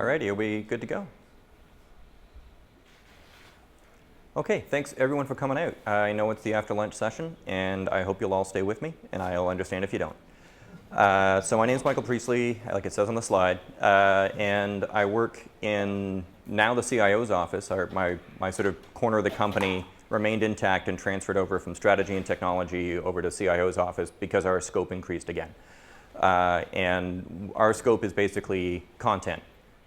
Alrighty, are we good to go? Okay, thanks everyone for coming out. I know it's the after lunch session, and I hope you'll all stay with me, and I'll understand if you don't. So my name is Michael Priestley, like it says on the slide, and I work in now the CIO's office. My sort of corner of the company remained intact and transferred over from strategy and technology over to CIO's office because our scope increased again. And our scope is basically content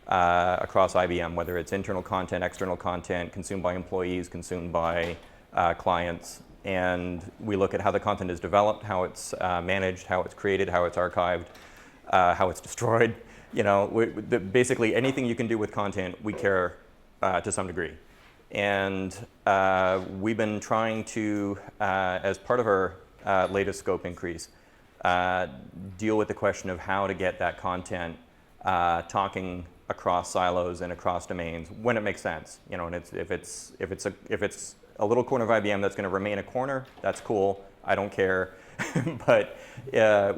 across IBM, whether it's internal content, external content, consumed by employees, consumed by clients. And we look at how the content is developed, how it's managed, how it's created, how it's archived, how it's destroyed. You know, basically anything you can do with content, we care to some degree. And we've been trying to, as part of our latest scope increase, deal with the question of how to get that content talking across silos and across domains when it makes sense. You know, and if it's a little corner of IBM that's going to remain a corner, that's cool. I don't care. But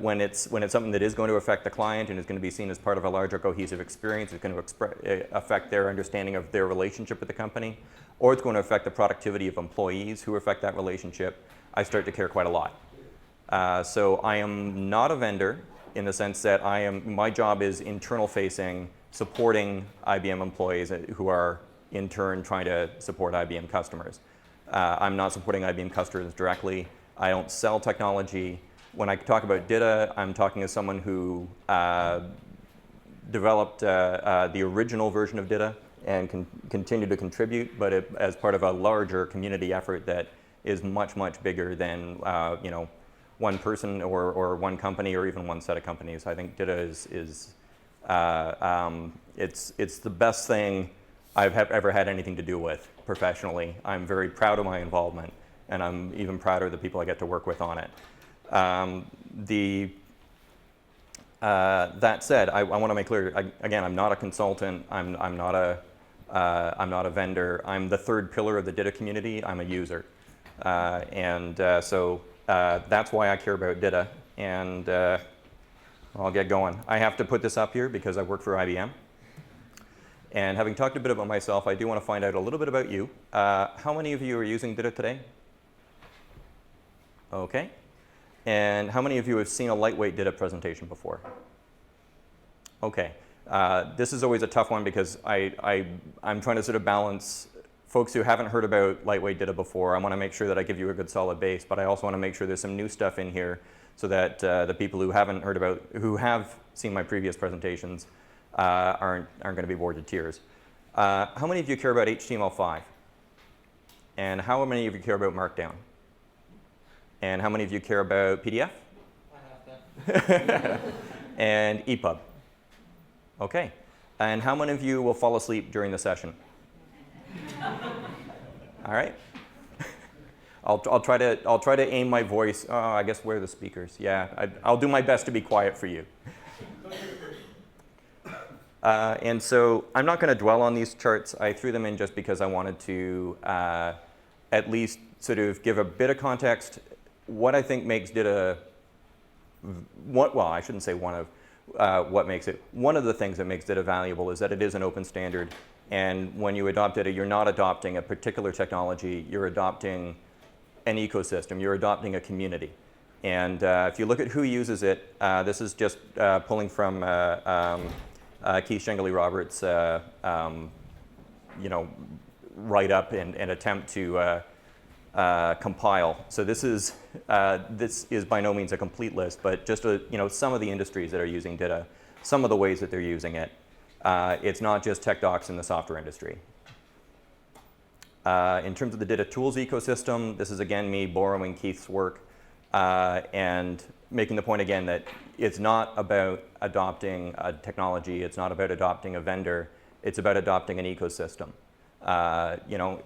when it's something that is going to affect the client and is going to be seen as part of a larger cohesive experience, it's going to affect their understanding of their relationship with the company, or it's going to affect the productivity of employees who affect that relationship, I start to care quite a lot. So I am not a vendor in the sense that my job is internal facing, supporting IBM employees who are in turn trying to support IBM customers. I'm not supporting IBM customers directly. I don't sell technology. When I talk about DITA, I'm talking as someone who developed the original version of DITA and can continue to contribute, but as part of a larger community effort that is much, much bigger than you know, one person or one company or even one set of companies. I think DITA is it's the best thing I've ever had anything to do with professionally. I'm very proud of my involvement, and I'm even prouder of the people I get to work with on it. That said, I want to make clear, again, I'm not a consultant. I'm not a vendor. I'm the third pillar of the DITA community. I'm a user, so that's why I care about DITA. And I'll get going. I have to put this up here because I work for IBM. And having talked a bit about myself, I do want to find out a little bit about you. How many of you are using DITA today? Okay. And how many of you have seen a Lightweight DITA presentation before? Okay. This is always a tough one because I'm trying to sort of balance folks who haven't heard about Lightweight DITA before. I want to make sure that I give you a good solid base, but I also want to make sure there's some new stuff in here so that the people who haven't heard about, who have seen my previous presentations, aren't going to be bored to tears. How many of you care about HTML5? And how many of you care about Markdown? And how many of you care about PDF? I have that. And EPUB? Okay. And how many of you will fall asleep during the session? All right. I'll try to aim my voice. Oh, I guess where are the speakers? Yeah, I'll do my best to be quiet for you. And so I'm not going to dwell on these charts. I threw them in just because I wanted to at least sort of give a bit of context. What I think makes DITA, well, I shouldn't say one of what makes it. One of the things that makes DITA valuable is that it is an open standard. And when you adopt DITA, you're not adopting a particular technology. You're adopting an ecosystem. You're adopting a community. And if you look at who uses it, this is just pulling from Keith Shengley-Roberts' you know, write-up and attempt to compile. So this is by no means a complete list, but just you know, some of the industries that are using DITA, some of the ways that they're using it. It's not just tech docs in the software industry. In terms of the DITA tools ecosystem, this is again me borrowing Keith's work and making the point again that it's not about adopting a technology, it's not about adopting a vendor, it's about adopting an ecosystem. You know,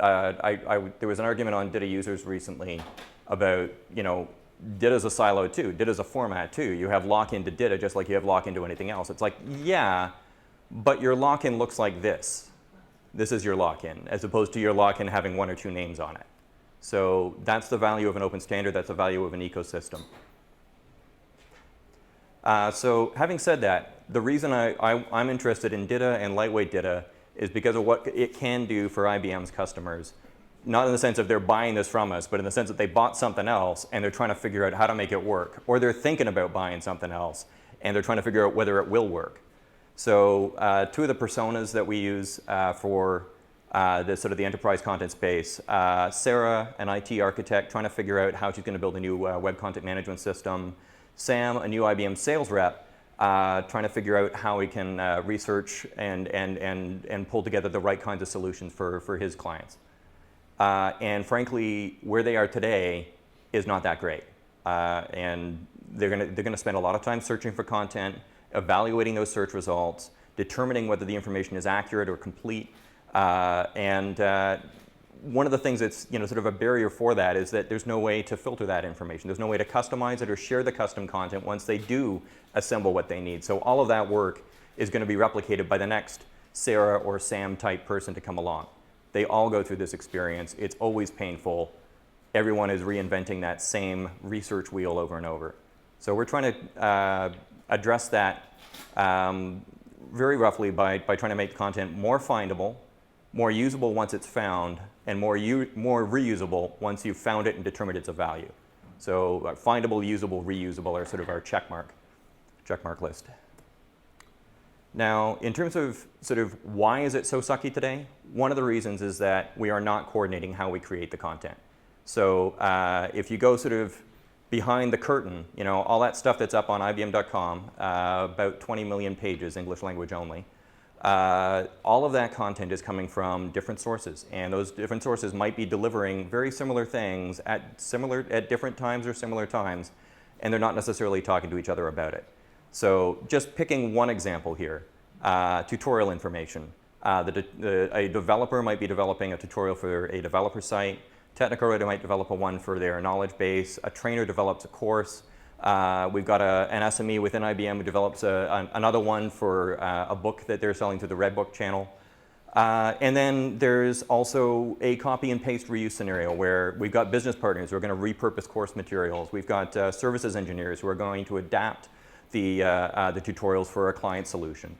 there was an argument on DITA users recently about, you know, DITA's a silo too, DITA's a format too. You have lock-in to DITA just like you have lock-in to anything else. It's like, yeah, but your lock-in looks like this. This is your lock-in, as opposed to your lock-in having one or two names on it. So that's the value of an open standard, that's the value of an ecosystem. So having said that, the reason I'm interested in DITA and Lightweight DITA is because of what it can do for IBM's customers. Not in the sense of they're buying this from us, but in the sense that they bought something else and they're trying to figure out how to make it work. Or they're thinking about buying something else and they're trying to figure out whether it will work. So two of the personas that we use for the enterprise content space, Sarah, an IT architect trying to figure out how she's going to build a new web content management system. Sam, a new IBM sales rep, trying to figure out how we can research and pull together the right kinds of solutions for his clients. And frankly, where they are today is not that great. And they're gonna spend a lot of time searching for content, evaluating those search results, determining whether the information is accurate or complete. One of the things that's sort of a barrier for that is that there's no way to filter that information. There's no way to customize it or share the custom content once they do assemble what they need. So all of that work is going to be replicated by the next Sarah or Sam type person to come along. They all go through this experience. It's always painful. Everyone is reinventing that same research wheel over and over. So we're trying to address that very roughly by trying to make content more findable, more usable once it's found, and more reusable once you've found it and determined its a value. So findable, usable, reusable are sort of our checkmark list. Now, in terms of sort of why is it so sucky today, one of the reasons is that we are not coordinating how we create the content. So if you go sort of behind the curtain, all that stuff that's up on IBM.com, about 20 million pages, English language only, all of that content is coming from different sources. And those different sources might be delivering very similar things at different times or similar times, and they're not necessarily talking to each other about it. So just picking one example here, tutorial information. A developer might be developing a tutorial for a developer site. Technical writer might develop one for their knowledge base. A trainer develops a course. We've got an SME within IBM who develops another one for a book that they're selling to the Redbook channel. And then there's also a copy and paste reuse scenario where we've got business partners who are going to repurpose course materials. We've got services engineers who are going to adapt the tutorials for a client solution.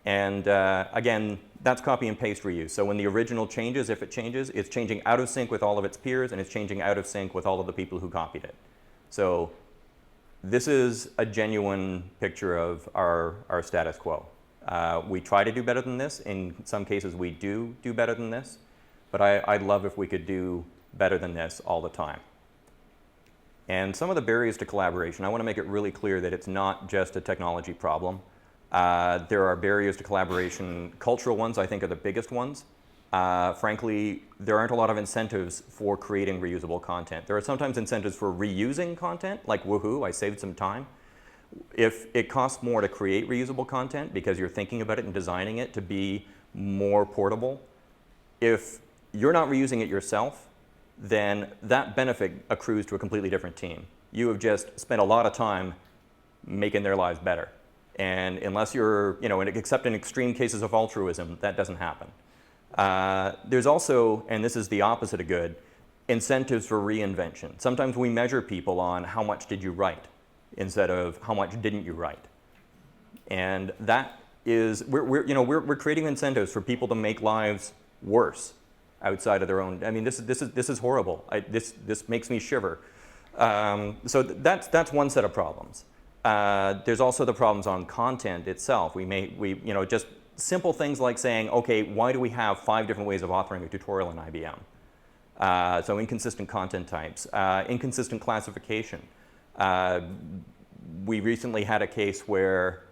And again, that's copy and paste reuse. So when the original changes, if it changes, it's changing out of sync with all of its peers, and it's changing out of sync with all of the people who copied it. So this is a genuine picture of our status quo. We try to do better than this. In some cases, we do better than this. But I'd love if we could do better than this all the time. And some of the barriers to collaboration, I want to make it really clear that it's not just a technology problem. There are barriers to collaboration. Cultural ones, I think, are the biggest ones. Frankly, there aren't a lot of incentives for creating reusable content. There are sometimes incentives for reusing content, like woohoo, I saved some time. If it costs more to create reusable content because you're thinking about it and designing it to be more portable, if you're not reusing it yourself, then that benefit accrues to a completely different team. You have just spent a lot of time making their lives better. And unless you're, except in extreme cases of altruism, that doesn't happen. There's also, and this is the opposite of good, incentives for reinvention. Sometimes we measure people on how much did you write instead of how much didn't you write. And that is, we're creating incentives for people to make lives worse outside of their own. I mean, this is horrible. This makes me shiver. So that's one set of problems. There's also the problems on content itself. Just simple things like saying, okay, why do we have 5 different ways of authoring a tutorial in IBM? So inconsistent content types, inconsistent classification. We recently had a case where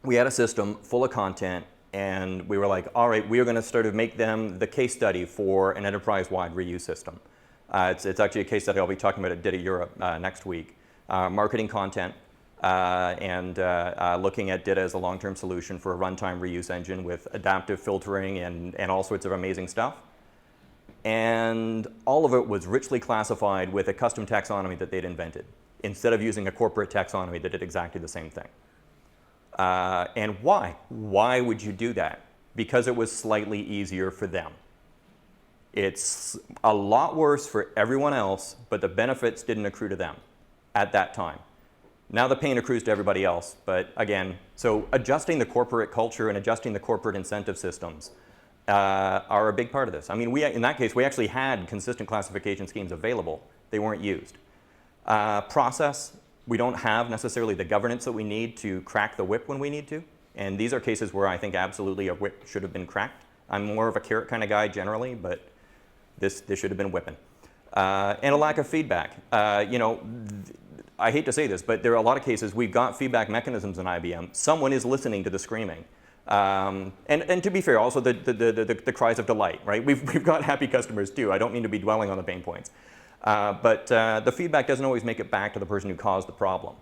we had a system full of content, and we were like, all right, we are going to sort of make them the case study for an enterprise-wide reuse system. It's actually a case study I'll be talking about at DITA Europe next week. Marketing content and looking at DITA as a long-term solution for a runtime reuse engine with adaptive filtering and all sorts of amazing stuff. And all of it was richly classified with a custom taxonomy that they'd invented, instead of using a corporate taxonomy that did exactly the same thing. And why? Why would you do that? Because it was slightly easier for them. It's a lot worse for everyone else, but the benefits didn't accrue to them at that time. Now the pain accrues to everybody else. But again, so adjusting the corporate culture and adjusting the corporate incentive systems are a big part of this. I mean, in that case, we actually had consistent classification schemes available. They weren't used. Process, we don't have necessarily the governance that we need to crack the whip when we need to. And these are cases where I think absolutely a whip should have been cracked. I'm more of a carrot kind of guy generally, but this should have been whipping. And a lack of feedback. You know, I hate to say this, but there are a lot of cases we've got feedback mechanisms in IBM. Someone is listening to the screaming. And to be fair, also the cries of delight, right? We've got happy customers too. I don't mean to be dwelling on the pain points. But the feedback doesn't always make it back to the person who caused the problem.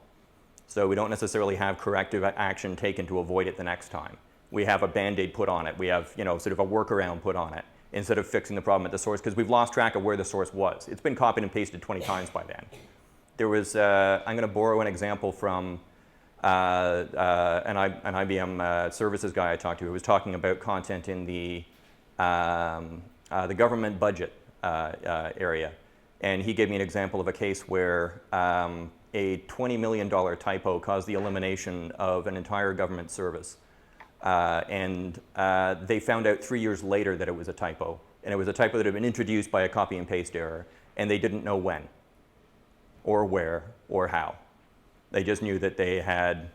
So we don't necessarily have corrective action taken to avoid it the next time. We have a Band-Aid put on it. We have, you know, sort of a workaround put on it instead of fixing the problem at the source because we've lost track of where the source was. It's been copied and pasted 20 times by then. There was, I'm going to borrow an example from an IBM services guy I talked to who was talking about content in the government budget area. And he gave me an example of a case where a $20 million typo caused the elimination of an entire government service. And they found out 3 years later that it was a typo. And it was a typo that had been introduced by a copy and paste error. And they didn't know when, or where, or how. They just knew that they had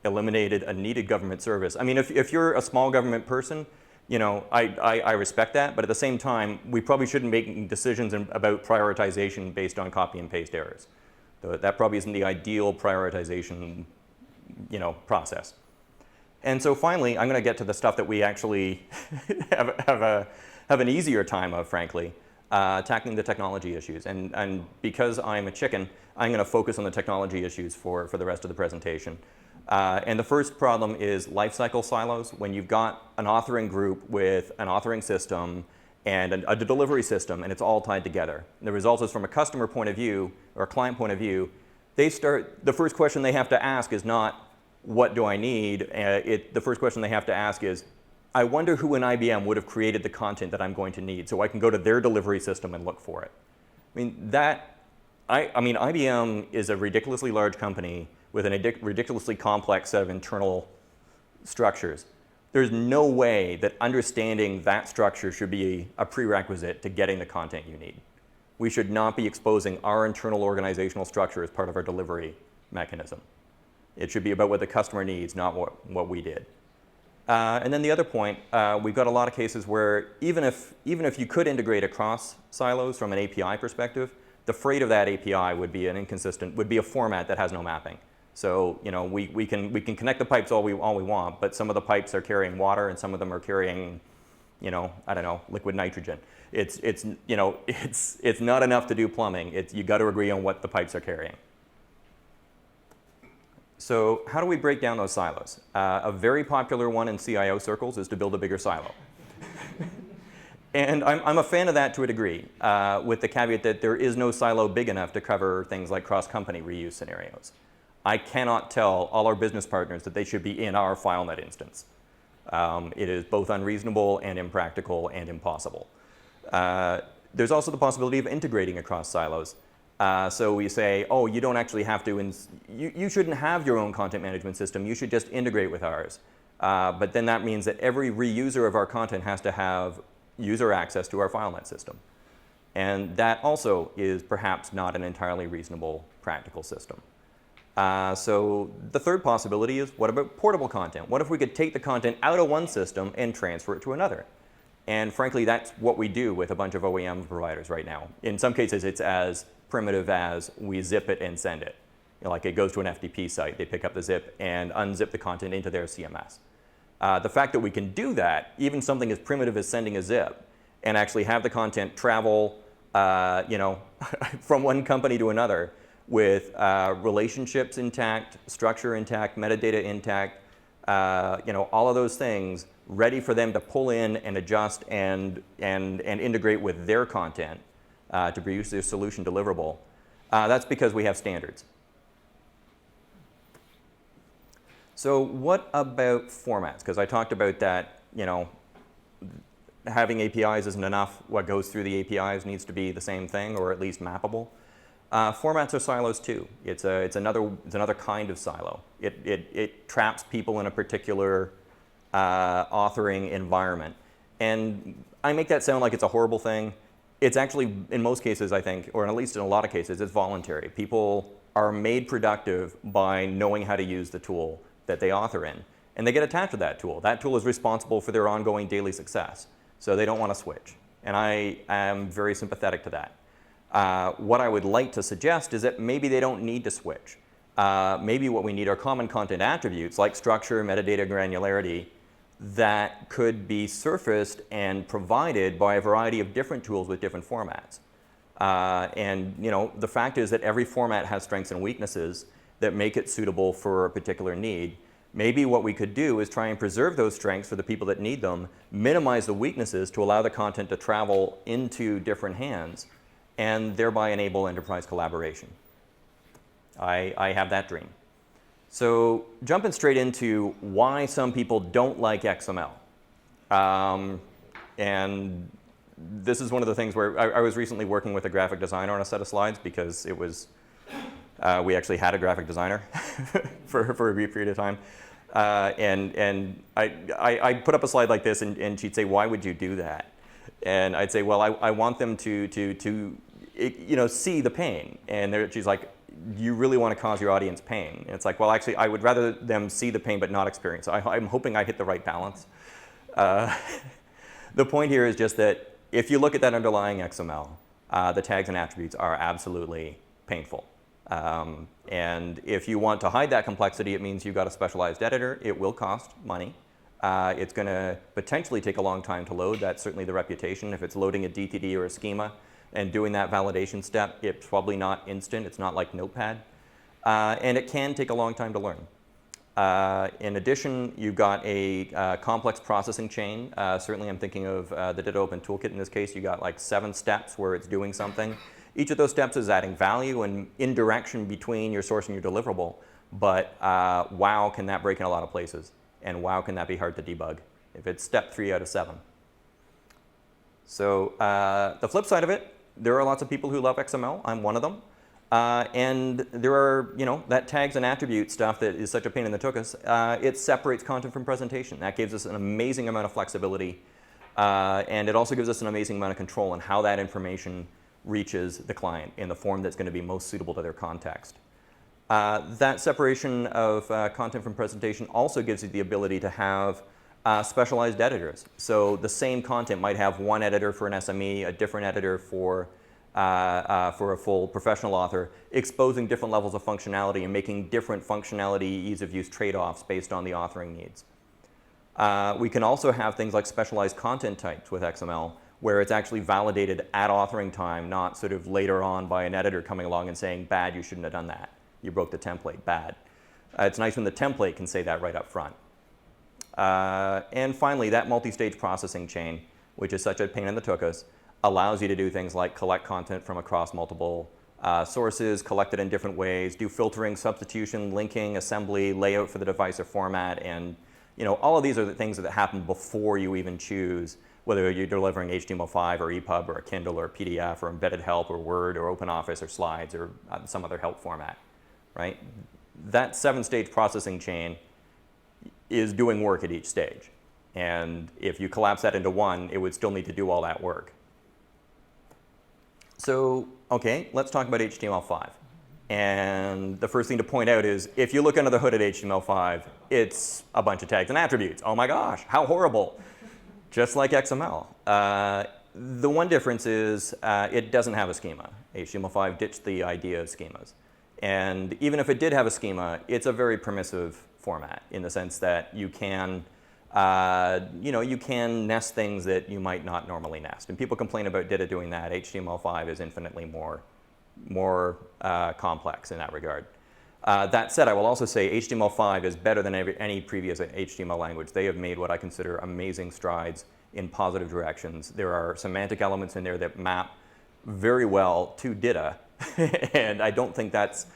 eliminated a needed government service. I mean, if you're a small government person, you know, I respect that. But at the same time, we probably shouldn't make decisions about prioritization based on copy and paste errors. That probably isn't the ideal prioritization, you know, process. And so finally, I'm going to get to the stuff that we actually have an easier time of, frankly, tackling the technology issues. And because I'm a chicken, I'm going to focus on the technology issues for the rest of the presentation. And the first problem is lifecycle silos. When you've got an authoring group with an authoring system and a delivery system, and it's all tied together. And the result is from a customer point of view, or a client point of view, the first question they have to ask is not, what do I need? The first question they have to ask is, I wonder who in IBM would have created the content that I'm going to need so I can go to their delivery system and look for it. I mean, IBM is a ridiculously large company with a ridiculously complex set of internal structures. There's no way that understanding that structure should be a prerequisite to getting the content you need. We should not be exposing our internal organizational structure as part of our delivery mechanism. It should be about what the customer needs, not what we did. And then the other point, we've got a lot of cases where even if you could integrate across silos from an API perspective, the freight of that API would be would be a format that has no mapping. So, you know, we can connect the pipes all we want, but some of the pipes are carrying water and some of them are carrying, you know, I don't know, liquid nitrogen. It's not enough to do plumbing. You got to agree on what the pipes are carrying. So how do we break down those silos? A very popular one in CIO circles is to build a bigger silo. And I'm a fan of that to a degree, with the caveat that there is no silo big enough to cover things like cross-company reuse scenarios. I cannot tell all our business partners that they should be in our FileNet instance. It is both unreasonable and impractical and impossible. There's also the possibility of integrating across silos. So we say, oh, you don't actually have to, you shouldn't have your own content management system. You should just integrate with ours. But then that means that every reuser of our content has to have user access to our FileNet system. And that also is perhaps not an entirely reasonable practical system. So the third possibility is, what about portable content? What if we could take the content out of one system and transfer it to another? And frankly, that's what we do with a bunch of OEM providers right now. In some cases, it's as primitive as we zip it and send it. You know, like it goes to an FTP site, they pick up the zip and unzip the content into their CMS. The fact that we can do that, even something as primitive as sending a zip, and actually have the content travel you know, from one company to another with relationships intact, structure intact, metadata intact, you know, all of those things ready for them to pull in and adjust and integrate with their content to produce their solution deliverable. That's because we have standards. So what about formats? Because I talked about that, you know, having APIs isn't enough. What goes through the APIs needs to be the same thing, or at least mappable. Formats are silos too. It's another kind of silo. It traps people in a particular authoring environment. And I make that sound like it's a horrible thing. It's actually, in most cases, I think, or at least in a lot of cases, it's voluntary. People are made productive by knowing how to use the tool that they author in. And they get attached to that tool. That tool is responsible for their ongoing daily success. So they don't want to switch. And I am very sympathetic to that. What I would like to suggest is that maybe they don't need to switch. Maybe what we need are common content attributes like structure, metadata, granularity that could be surfaced and provided by a variety of different tools with different formats. And the fact is that every format has strengths and weaknesses that make it suitable for a particular need. Maybe what we could do is try and preserve those strengths for the people that need them, minimize the weaknesses to allow the content to travel into different hands, and thereby enable enterprise collaboration. I have that dream. So jumping straight into why some people don't like XML. And this is one of the things where I was recently working with a graphic designer on a set of slides because it was, we actually had a graphic designer for a brief period of time. And I put up a slide like this and she'd say, why would you do that? And I'd say, well, I want them to see the pain. And she's like, you really want to cause your audience pain? And it's like, well, actually, I would rather them see the pain but not experience it. I'm hoping I hit the right balance. The point here is just that if you look at that underlying XML, the tags and attributes are absolutely painful. And if you want to hide that complexity, it means you've got a specialized editor. It will cost money. It's going to potentially take a long time to load. That's certainly the reputation. If it's loading a DTD or a schema and doing that validation step, it's probably not instant. It's not like Notepad. And it can take a long time to learn. In addition, you've got a complex processing chain. Certainly I'm thinking of the DITA Open Toolkit in this case. You got like 7 steps where it's doing something. Each of those steps is adding value and indirection between your source and your deliverable. But wow, can that break in a lot of places. And wow, can that be hard to debug if it's step 3 out of 7. So the flip side of it, there are lots of people who love XML. I'm one of them. And there are, that tags and attribute stuff that is such a pain in the tuchus. It separates content from presentation. That gives us an amazing amount of flexibility. And it also gives us an amazing amount of control in how that information reaches the client in the form that's going to be most suitable to their context. That separation of content from presentation also gives you the ability to have specialized editors. So the same content might have one editor for an SME, a different editor for a full professional author, exposing different levels of functionality and making different functionality, ease of use trade-offs based on the authoring needs. We can also have things like specialized content types with XML, where it's actually validated at authoring time, not sort of later on by an editor coming along and saying, bad, you shouldn't have done that. You broke the template, bad. It's nice when the template can say that right up front. And finally, that multi-stage processing chain, which is such a pain in the tuchus, allows you to do things like collect content from across multiple sources, collect it in different ways, do filtering, substitution, linking, assembly, layout for the device or format, and all of these are the things that happen before you even choose whether you're delivering HTML5 or EPUB or a Kindle or a PDF or embedded help or Word or OpenOffice or slides or some other help format, right? That 7-stage processing chain is doing work at each stage. And if you collapse that into one, it would still need to do all that work. So, okay, let's talk about HTML5. And the first thing to point out is, if you look under the hood at HTML5, it's a bunch of tags and attributes. Oh my gosh, how horrible. Just like XML. The one difference is it doesn't have a schema. HTML5 ditched the idea of schemas. And even if it did have a schema, it's a very permissive format in the sense that you can you can nest things that you might not normally nest. And people complain about DITA doing that. HTML5 is infinitely more complex in that regard. That said, I will also say HTML5 is better than any previous HTML language. They have made what I consider amazing strides in positive directions. There are semantic elements in there that map very well to DITA, and I don't think that's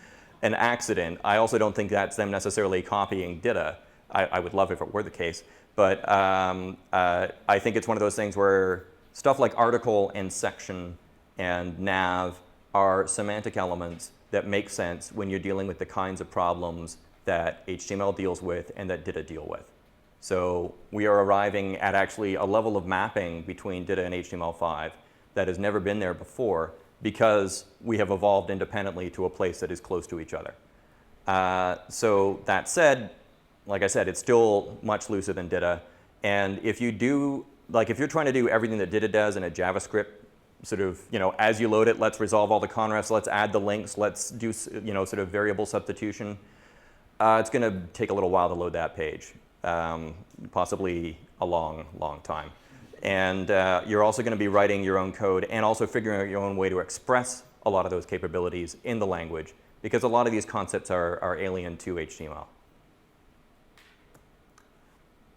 an accident. I also don't think that's them necessarily copying DITA. I would love if it were the case, but I think it's one of those things where stuff like article and section and nav are semantic elements that make sense when you're dealing with the kinds of problems that HTML deals with and that DITA deal with. So we are arriving at actually a level of mapping between DITA and HTML5 that has never been there before because we have evolved independently to a place that is close to each other. So that said, like I said, it's still much looser than DITA. And if you do, like if you're trying to do everything that DITA does in a JavaScript sort of, as you load it, let's resolve all the conrefs, let's add the links, let's do, sort of variable substitution, it's going to take a little while to load that page, possibly a long, long time. And you're also going to be writing your own code and also figuring out your own way to express a lot of those capabilities in the language because a lot of these concepts are alien to HTML.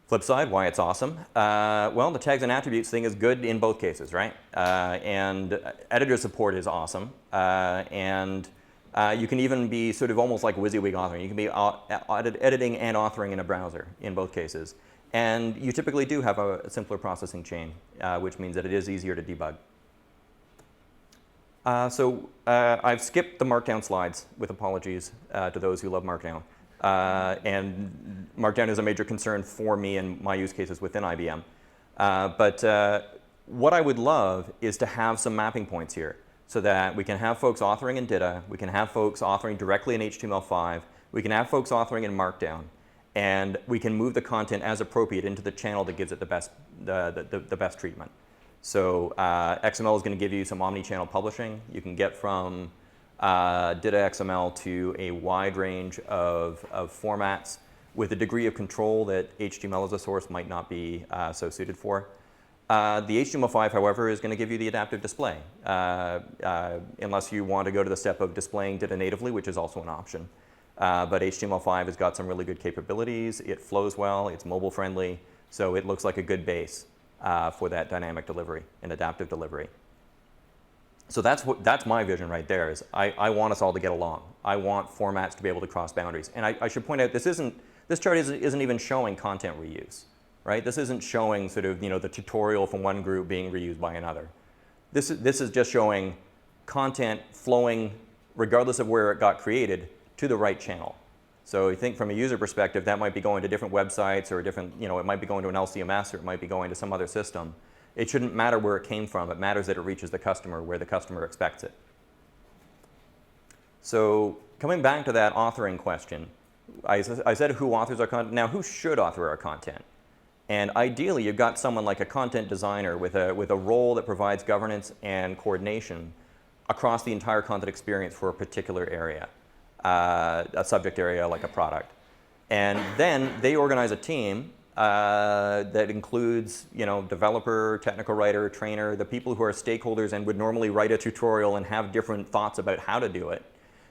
Flip side, why it's awesome. Well, the tags and attributes thing is good in both cases, right? And editor support is awesome. And you can even be sort of almost like WYSIWYG authoring. You can be editing and authoring in a browser in both cases. And you typically do have a simpler processing chain, which means that it is easier to debug. So I've skipped the Markdown slides with apologies to those who love Markdown. And Markdown is a major concern for me and my use cases within IBM. But what I would love is to have some mapping points here so that we can have folks authoring in DITA, we can have folks authoring directly in HTML5, we can have folks authoring in Markdown, and we can move the content as appropriate into the channel that gives it the best treatment. So XML is going to give you some omni-channel publishing. You can get from DITA XML to a wide range of formats with a degree of control that HTML as a source might not be so suited for. The HTML5, however, is going to give you the adaptive display, unless you want to go to the step of displaying DITA natively, which is also an option. But HTML5 has got some really good capabilities. It flows well. It's mobile friendly. So it looks like a good base for that dynamic delivery and adaptive delivery. So that's my vision right there. Is I want us all to get along. I want formats to be able to cross boundaries. And I should point out this chart isn't even showing content reuse, right? This isn't showing sort of the tutorial from one group being reused by another. This is just showing content flowing regardless of where it got created to the right channel. So you think from a user perspective, that might be going to different websites or different, it might be going to an LCMS or it might be going to some other system. It shouldn't matter where it came from. It matters that it reaches the customer where the customer expects it. So coming back to that authoring question, I said who authors our content. Now, who should author our content? And ideally, you've got someone like a content designer with a role that provides governance and coordination across the entire content experience for a particular area, a subject area like a product. And then they organize a team that includes, developer, technical writer, trainer, the people who are stakeholders and would normally write a tutorial and have different thoughts about how to do it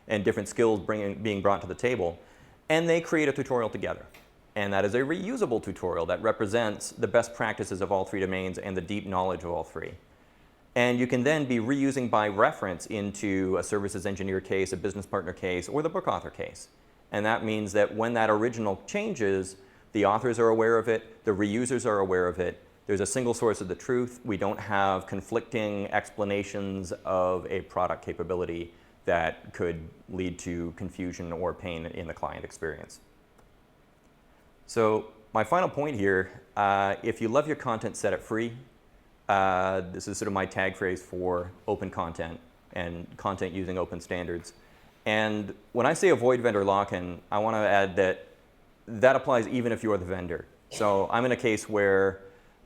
and different skills being brought to the table. And they create a tutorial together. And that is a reusable tutorial that represents the best practices of all three domains and the deep knowledge of all three. And you can then be reusing by reference into a services engineer case, a business partner case, or the book author case. And that means that when that original changes, the authors are aware of it, the reusers are aware of it, there's a single source of the truth, we don't have conflicting explanations of a product capability that could lead to confusion or pain in the client experience. So my final point here, if you love your content, set it free. This is sort of my tag phrase for open content and content using open standards. And when I say avoid vendor lock-in, I want to add that applies even if you're the vendor. So I'm in a case where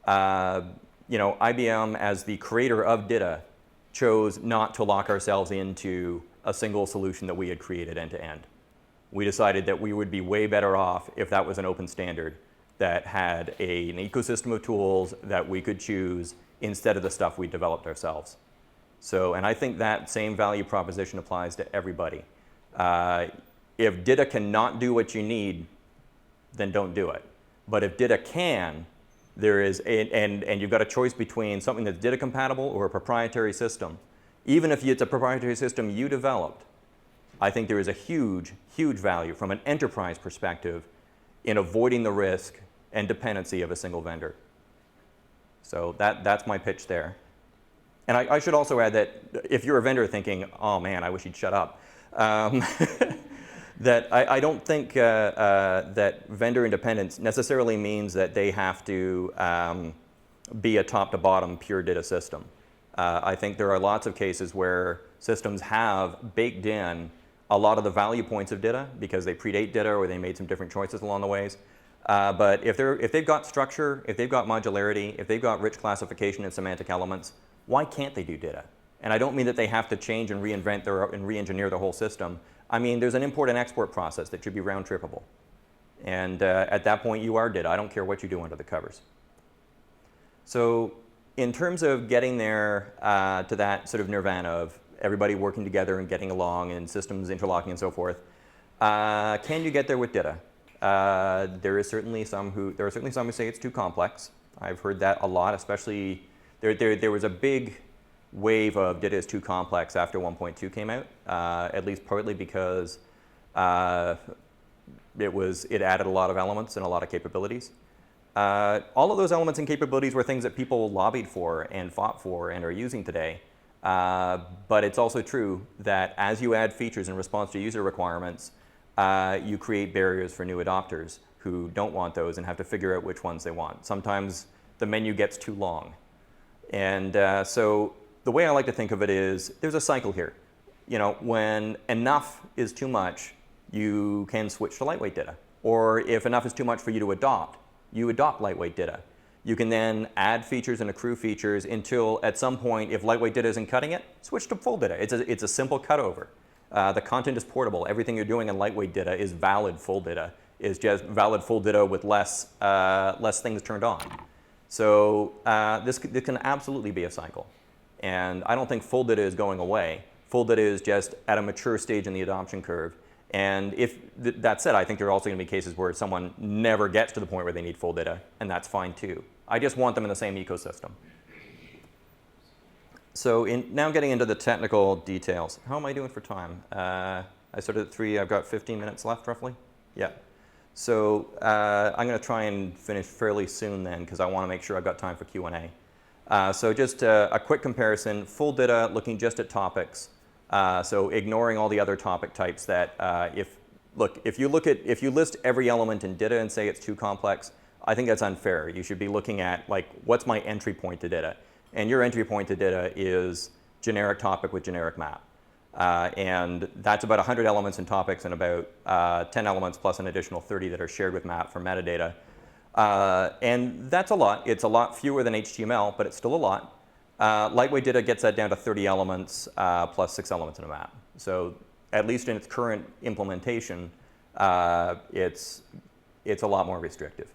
IBM, as the creator of DITA, chose not to lock ourselves into a single solution that we had created end to end. We decided that we would be way better off if that was an open standard that had an ecosystem of tools that we could choose instead of the stuff we developed ourselves. So, and I think that same value proposition applies to everybody. If DITA cannot do what you need, then don't do it. But if DITA can, there is, and you've got a choice between something that's DITA compatible or a proprietary system. Even if it's a proprietary system you developed, I think there is a huge, huge value from an enterprise perspective in avoiding the risk and dependency of a single vendor. So that's my pitch there. And I should also add that if you're a vendor thinking, oh man, I wish he'd shut up, that I don't think that vendor independence necessarily means that they have to be a top-to-bottom pure data system. I think there are lots of cases where systems have baked in a lot of the value points of DITA because they predate DITA or they made some different choices along the ways. But if they've got structure, if they've got modularity, if they've got rich classification and semantic elements, why can't they do DITA? And I don't mean that they have to change and reinvent and re-engineer the whole system. I mean, there's an import and export process that should be round-trippable. And at that point, you are DITA. I don't care what you do under the covers. So in terms of getting there to that sort of nirvana of everybody working together and getting along and systems interlocking and so forth, can you get there with DITA? There are certainly some who say it's too complex. I've heard that a lot, especially there was a big wave of DITA is too complex after 1.2 came out, at least partly because it added a lot of elements and a lot of capabilities. All of those elements and capabilities were things that people lobbied for and fought for and are using today. But it's also true that as you add features in response to user requirements, you create barriers for new adopters who don't want those and have to figure out which ones they want. Sometimes the menu gets too long. And so the way I like to think of it is there's a cycle here. You know, when enough is too much, you can switch to lightweight DITA. Or if enough is too much for you to adopt, you adopt lightweight DITA. You can then add features and accrue features until at some point, if lightweight DITA isn't cutting it, switch to full DITA. It's a simple cutover. The content is portable. Everything you're doing in lightweight DITA is valid full DITA. Is just valid full DITA with less things turned on. So this can absolutely be a cycle. And I don't think full DITA is going away. Full DITA is just at a mature stage in the adoption curve. And if that said, I think there are also going to be cases where someone never gets to the point where they need full DITA, and that's fine too. I just want them in the same ecosystem. So now getting into the technical details. How am I doing for time? I started at 3. I've got 15 minutes left, roughly. Yeah. So I'm going to try and finish fairly soon then, because I want to make sure I've got time for Q&A. So just a quick comparison. Full DITA, looking just at topics. So ignoring all the other topic types that if you list every element in DITA and say it's too complex, I think that's unfair. You should be looking at like, what's my entry point to DITA? And your entry point to DITA is generic topic with generic map. And that's about 100 elements in topics and about 10 elements plus an additional 30 that are shared with map for metadata. And that's a lot. It's a lot fewer than HTML, but it's still a lot. Lightweight DITA gets that down to 30 elements plus 6 elements in a map. So at least in its current implementation, it's a lot more restrictive.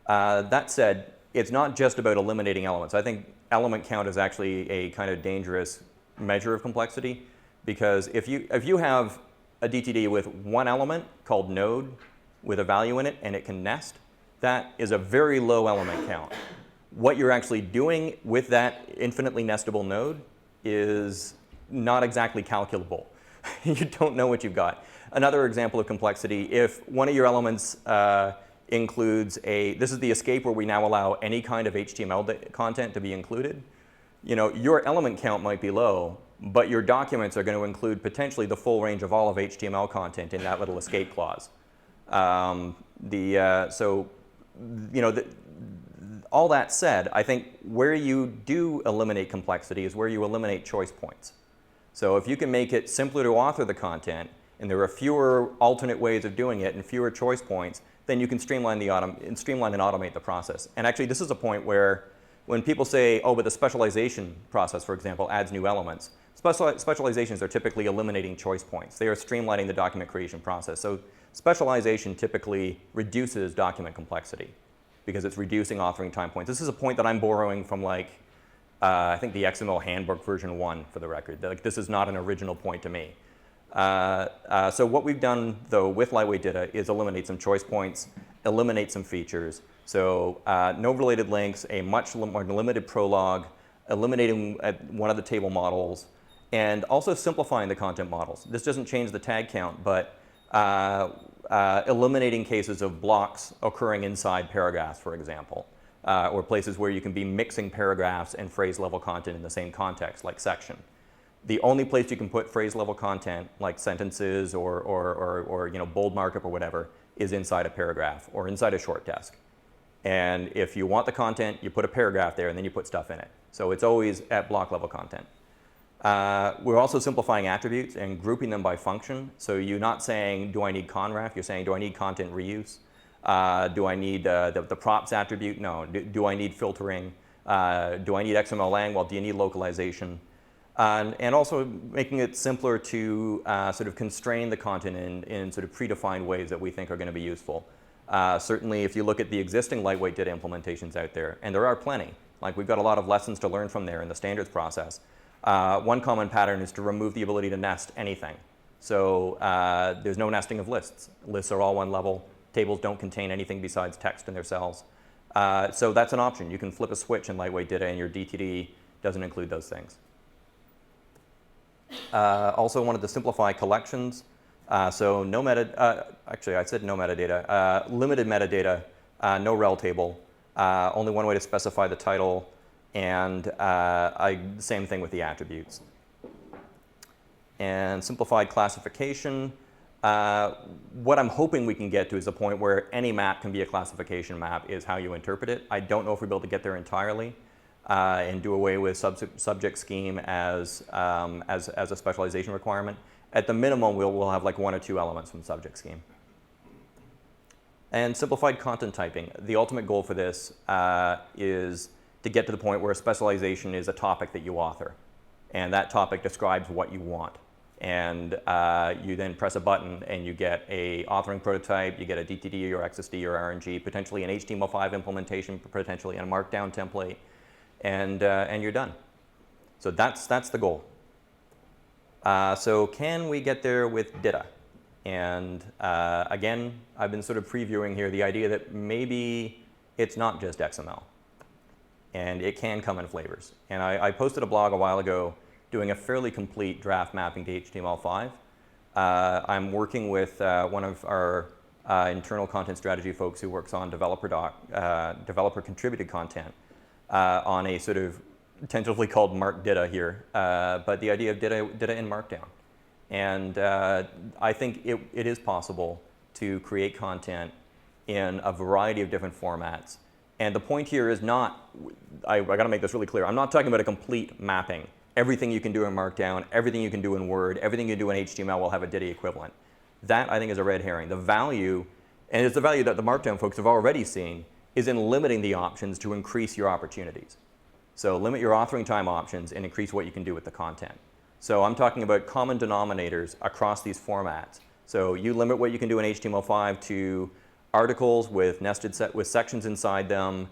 That said, it's not just about eliminating elements. I think element count is actually a kind of dangerous measure of complexity, because if you have a DTD with one element called node with a value in it and it can nest, that is a very low element count. What you're actually doing with that infinitely nestable node is not exactly calculable. You don't know what you've got. Another example of complexity, if one of your elements includes this is the escape where we now allow any kind of HTML content to be included. You know, your element count might be low, but your documents are going to include potentially the full range of all of HTML content in that little escape clause. All that said, I think where you do eliminate complexity is where you eliminate choice points. So if you can make it simpler to author the content, and there are fewer alternate ways of doing it and fewer choice points, then you can streamline and automate the process. And actually, this is a point where when people say, oh, but the specialization process, for example, adds new elements, specializations are typically eliminating choice points. They are streamlining the document creation process. So specialization typically reduces document complexity because it's reducing authoring time points. This is a point that I'm borrowing from I think the XML handbook version 1 for the record. This is not an original point to me. So what we've done, though, with Lightweight DITA is eliminate some choice points, eliminate some features. So no related links, a much more limited prologue, eliminating one of the table models, and also simplifying the content models. This doesn't change the tag count, but eliminating cases of blocks occurring inside paragraphs, for example. or places where you can be mixing paragraphs and phrase level content in the same context, like section. The only place you can put phrase level content, like sentences or bold markup or whatever, is inside a paragraph or inside a short text. And if you want the content, you put a paragraph there and then you put stuff in it. So it's always at block level content. We're also simplifying attributes and grouping them by function. So you're not saying, do I need conref? You're saying, do I need content reuse? Do I need the props attribute? No. Do I need filtering? Do I need XML lang? Well, do you need localization? And also making it simpler to sort of constrain the content in sort of predefined ways that we think are going to be useful. Certainly, if you look at the existing lightweight DITA implementations out there, and there are plenty, like we've got a lot of lessons to learn from there in the standards process. One common pattern is to remove the ability to nest anything. So there's no nesting of lists. Lists are all one level. Tables don't contain anything besides text in their cells. So that's an option. You can flip a switch in lightweight DITA and your DTD doesn't include those things. Also wanted to simplify collections. So no actually I said no metadata. Limited metadata, no rel table. Only one way to specify the title, and same thing with the attributes. And simplified classification. What I'm hoping we can get to is a point where any map can be a classification map is how you interpret it. I don't know if we'll be able to get there entirely and do away with subject scheme as a specialization requirement. At the minimum, we'll have like one or two elements from subject scheme. And simplified content typing. The ultimate goal for this is to get to the point where specialization is a topic that you author. And that topic describes what you want. And you then press a button and you get a authoring prototype, you get a DTD or XSD or RNG, potentially an HTML5 implementation, potentially a markdown template, and you're done. So that's the goal. So can we get there with DITA? And again, I've been sort of previewing here the idea that maybe it's not just XML. And it can come in flavors. And I posted a blog a while ago doing a fairly complete draft mapping to HTML5. I'm working with one of our internal content strategy folks who works on developer contributed content on a sort of tentatively called marked DITA here, but the idea of DITA in Markdown. And I think it is possible to create content in a variety of different formats. And the point here is not, I got to make this really clear, I'm not talking about a complete mapping. Everything you can do in Markdown, everything you can do in Word, everything you do in HTML will have a DITA equivalent. That, I think, is a red herring. The value, and it's the value that the Markdown folks have already seen, is in limiting the options to increase your opportunities. So limit your authoring time options and increase what you can do with the content. So I'm talking about common denominators across these formats. So you limit what you can do in HTML5 to articles with with sections inside them,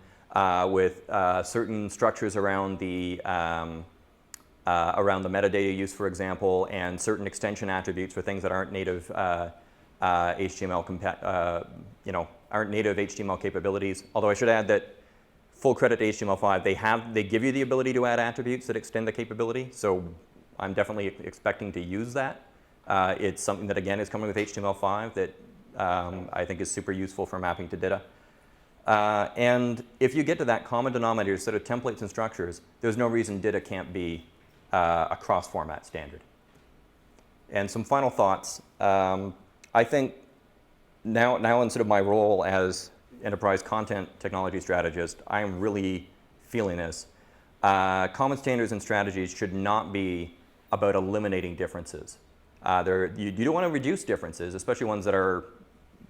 with certain structures around the metadata use, for example, and certain extension attributes for things that aren't native HTML aren't native HTML capabilities. Although I should add that full credit to HTML5, they give you the ability to add attributes that extend the capability. So I'm definitely expecting to use that. It's something that, again, is coming with HTML5 that I think is super useful for mapping to DITA. And if you get to that common denominator set of templates and structures, there's no reason DITA can't be a cross-format standard. And some final thoughts. I think now in sort of my role as enterprise content technology strategist, I am really feeling this. Common standards and strategies should not be about eliminating differences. You don't want to reduce differences, especially ones that are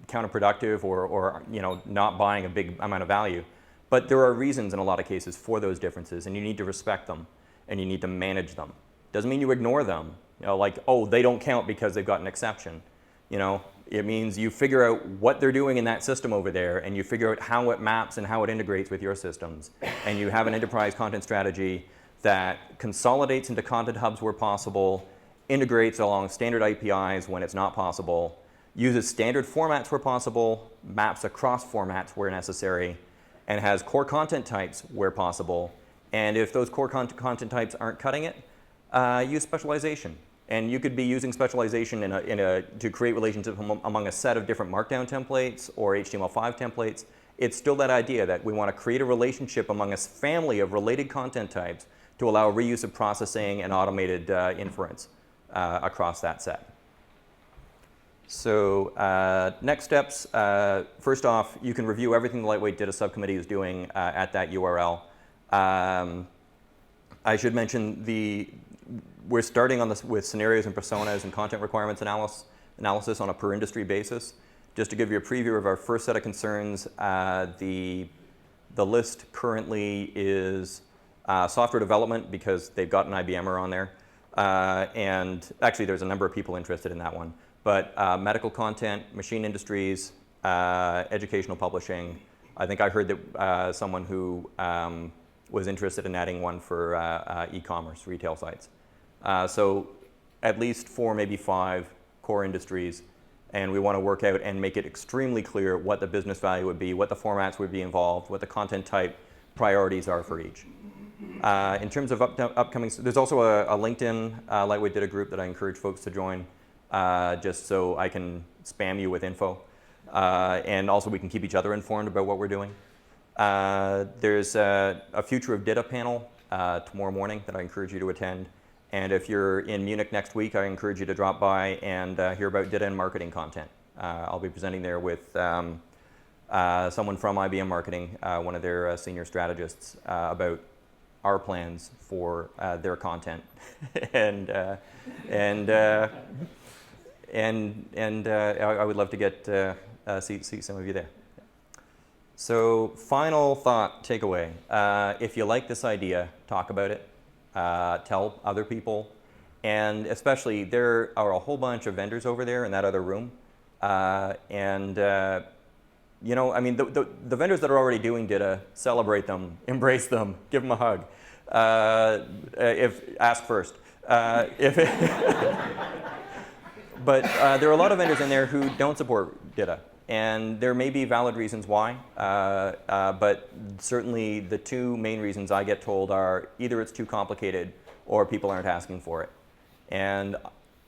counterproductive or not buying a big amount of value. But there are reasons in a lot of cases for those differences, and you need to respect them, and you need to manage them. Doesn't mean you ignore them. Like, oh, they don't count because they've got an exception. It means you figure out what they're doing in that system over there, and you figure out how it maps and how it integrates with your systems. And you have an enterprise content strategy that consolidates into content hubs where possible, integrates along standard APIs when it's not possible, uses standard formats where possible, maps across formats where necessary, and has core content types where possible. And if those core content types aren't cutting it, use specialization. And you could be using specialization to create relationships among a set of different Markdown templates or HTML5 templates it's still that idea that we want to create a relationship among a family of related content types to allow reuse of processing and automated inference across that set. So next steps, first off, you can review everything the Lightweight DITA subcommittee is doing at that URL. I should mention we're starting on this with scenarios and personas and content requirements analysis on a per industry basis. Just to give you a preview of our first set of concerns, the list currently is software development because they've got an IBMer on there. And actually there's a number of people interested in that one. But medical content, machine industries, educational publishing. I think I heard that someone who was interested in adding one for e-commerce, retail sites. So at least 4, maybe 5 core industries. And we want to work out and make it extremely clear what the business value would be, what the formats would be involved, what the content type priorities are for each. In terms of upcoming, there's also a LinkedIn Lightweight DITA group that I encourage folks to join. Just so I can spam you with info. And also we can keep each other informed about what we're doing. There's a Future of DITA panel tomorrow morning that I encourage you to attend. And if you're in Munich next week, I encourage you to drop by and hear about DITA and marketing content. I'll be presenting there with someone from IBM Marketing, one of their senior strategists, about our plans for their content. and I would love to get see some of you there. So final thought, takeaway. If you like this idea, talk about it. Tell other people. And especially, there are a whole bunch of vendors over there in that other room. You know, I mean, the vendors that are already doing DITA, celebrate them, embrace them, give them a hug. Ask first. But there are a lot of vendors in there who don't support DITA, and there may be valid reasons why, but certainly the 2 main reasons I get told are either it's too complicated or people aren't asking for it. And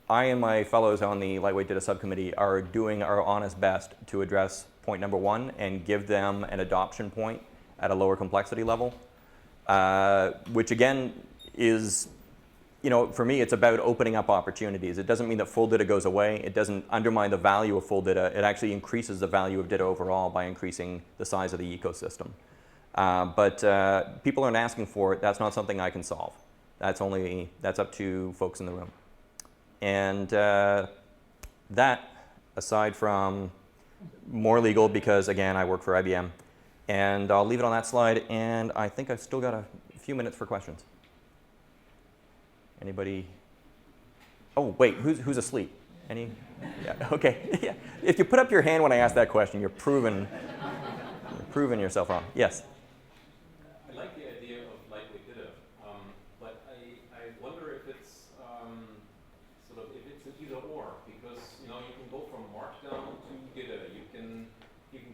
I and my fellows on the Lightweight DITA subcommittee are doing our honest best to address point number 1 and give them an adoption point at a lower complexity level, which again is, you know, for me, it's about opening up opportunities. It doesn't mean that full DITA goes away. It doesn't undermine the value of full DITA. It actually increases the value of DITA overall by increasing the size of the ecosystem. But people aren't asking for it. That's not something I can solve. That's up to folks in the room. And that, aside from more legal, because again, I work for IBM. And I'll leave it on that slide. And I think I've still got a few minutes for questions. Anybody? Oh, wait, who's asleep? Any? Yeah, okay. Yeah. If you put up your hand when I ask that question, you're proving yourself wrong. Yes? I like the idea of Lightweight DITA, but I wonder if it's if it's an either or, because you know you can go from Markdown to DITA, you can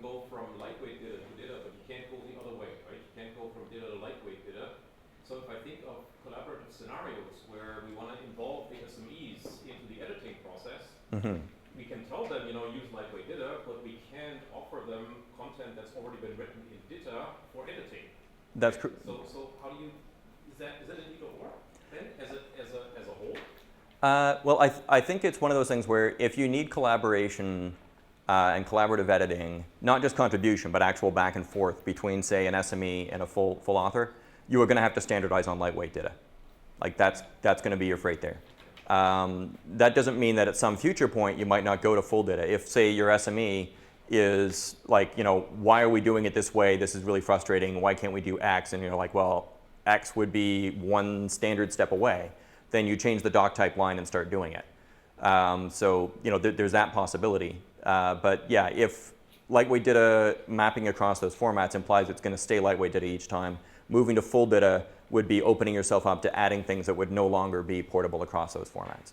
go from Lightweight DITA to DITA, but you can't go the other way, right? You can't go from DITA to Lightweight DITA. So if I think of collaborative scenarios where we want to involve the SMEs into the editing process, we can tell them, you know, use Lightweight DITA, but we can't offer them content that's already been written in DITA for editing. That's true. So how do you, is that an either or then as a whole? Well, I think it's one of those things where if you need collaboration and collaborative editing, not just contribution, but actual back and forth between, say, an SME and a full author, you are going to have to standardize on Lightweight DITA. Like that's going to be your freight there. That doesn't mean that at some future point you might not go to full DITA. If, say, your SME is like, you know, why are we doing it this way? This is really frustrating. Why can't we do X? And you're like, well, X would be one standard step away. Then you change the doc type line and start doing it. So, you know, there's that possibility. But yeah, if Lightweight DITA mapping across those formats implies it's going to stay Lightweight DITA each time, moving to full DITA would be opening yourself up to adding things that would no longer be portable across those formats.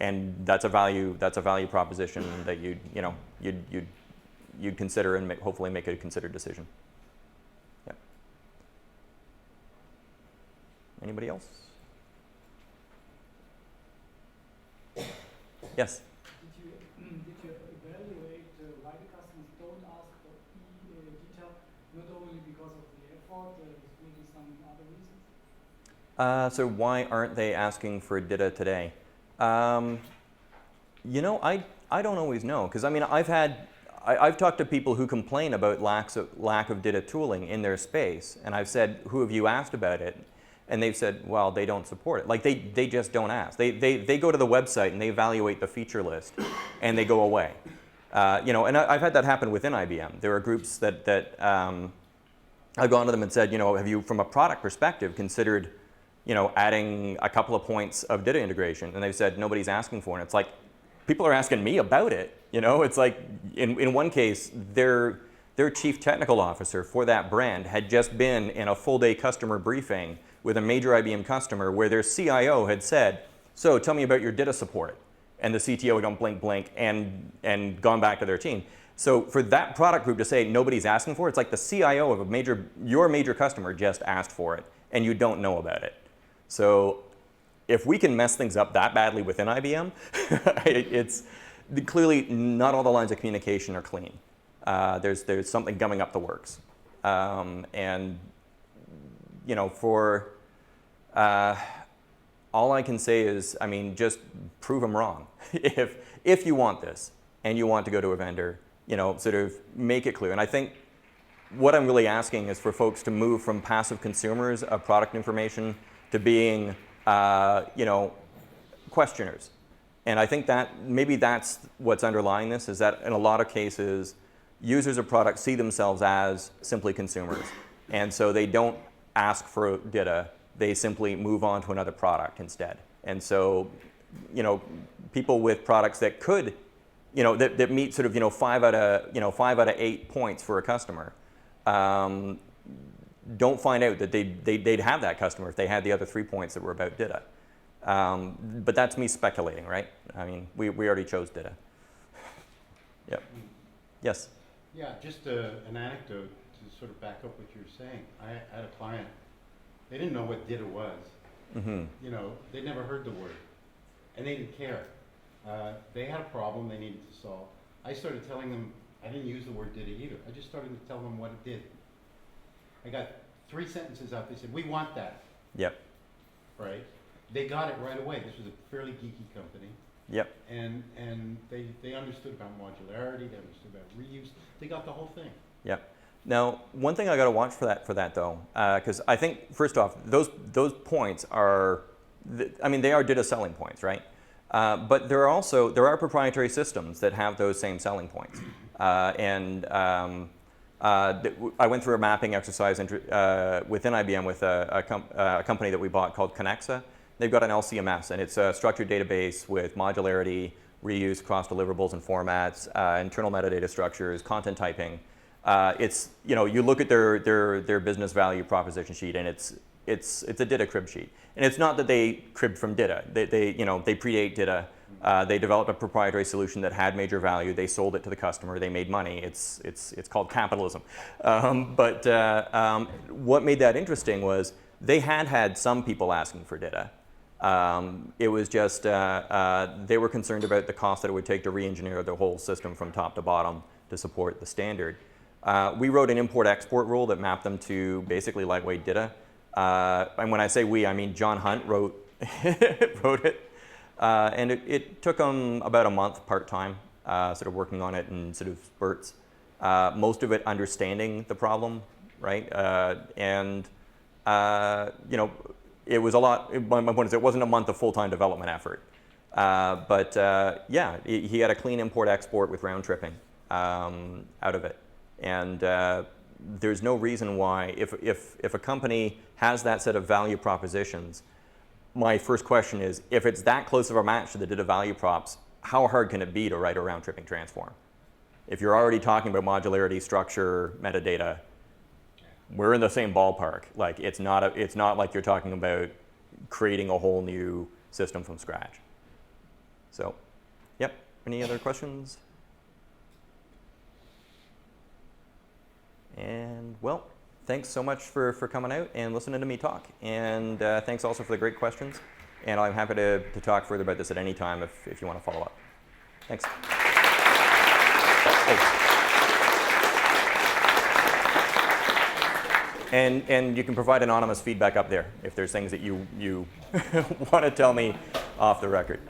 And that's a value proposition that you'd consider and hopefully make a considered decision. Yeah. Anybody else? Yes. Did you evaluate why the customers don't ask for So why aren't they asking for DITA today? You know, I don't always know, because I mean, I've talked to people who complain about lack of DITA tooling in their space, and I've said, who have you asked about it? And they've said, well, they don't support it. Like, they just don't ask. They go to the website and they evaluate the feature list, and they go away. You know, and I've had that happen within IBM. There are groups that I've gone to them and said, you know, have you, from a product perspective, considered, you know, adding a couple of points of DITA integration? And they've said, nobody's asking for it. And it's like, people are asking me about it. You know, it's like, in one case, their chief technical officer for that brand had just been in a full-day customer briefing with a major IBM customer where their CIO had said, so tell me about your DITA support. And the CTO had gone blink, blink, and gone back to their team. So for that product group to say nobody's asking for it, it's like the CIO of your major customer just asked for it, and you don't know about it. So if we can mess things up that badly within IBM, it's clearly not all the lines of communication are clean. There's something gumming up the works. And you know, for all I can say is, I mean, just prove them wrong. If you want this and you want to go to a vendor, you know, sort of make it clear. And I think what I'm really asking is for folks to move from passive consumers of product information to being, you know, questioners. And I think that maybe that's what's underlying this, is that in a lot of cases, users of products see themselves as simply consumers. And so they don't ask for DITA, they simply move on to another product instead. And so, you know, people with products that could, you know, that meet sort of, you know, 5 out of 8 points for a customer, don't find out that they'd have that customer if they had the other 3 points that were about DITA. But that's me speculating, right? I mean, we already chose DITA. Yep. Yes? Yeah, just an anecdote to sort of back up what you were saying. I had a client, they didn't know what DITA was. Mm-hmm. You know, they'd never heard the word, and they didn't care. They had a problem they needed to solve. I started telling them, I didn't use the word DITA either. I just started to tell them what it did. I got 3 sentences out. They said, we want that. Yep. Right? They got it right away. This was a fairly geeky company. Yep. And they understood about modularity, they understood about reuse. They got the whole thing. Yep. Now, one thing I got to watch for that though, because I think first off, those points are, I mean, they are DITA selling points, right? But there are proprietary systems that have those same selling points. I went through a mapping exercise within IBM with a company that we bought called Connexa. They've got an LCMS, and it's a structured database with modularity, reuse across deliverables and formats, internal metadata structures, content typing. It's, you know, you look at their business value proposition sheet, and it's a DITA crib sheet. And it's not that they cribbed from DITA. They predate DITA. They developed a proprietary solution that had major value. They sold it to the customer. They made money. It's called capitalism. But what made that interesting was they had some people asking for DITA. It was just they were concerned about the cost that it would take to re-engineer the whole system from top to bottom to support the standard. We wrote an import-export rule that mapped them to basically lightweight DITA. And when I say we, I mean John Hunt wrote it. And it took him about a month part-time, sort of working on it in sort of spurts. Most of it understanding the problem, right? You know, it was a lot. My point is, it wasn't a month of full-time development effort. Yeah, he had a clean import-export with round-tripping out of it. And there's no reason why, if a company has that set of value propositions, my first question is, if it's that close of a match to the DITA value props, how hard can it be to write a round-tripping transform? If you're already talking about modularity, structure, metadata, we're in the same ballpark. Like, it's not like you're talking about creating a whole new system from scratch. So, yep. Any other questions? And well, thanks so much for coming out and listening to me talk. And thanks also for the great questions. And I'm happy to talk further about this at any time if you want to follow up. Thanks. Oh. And you can provide anonymous feedback up there if there's things that you want to tell me off the record.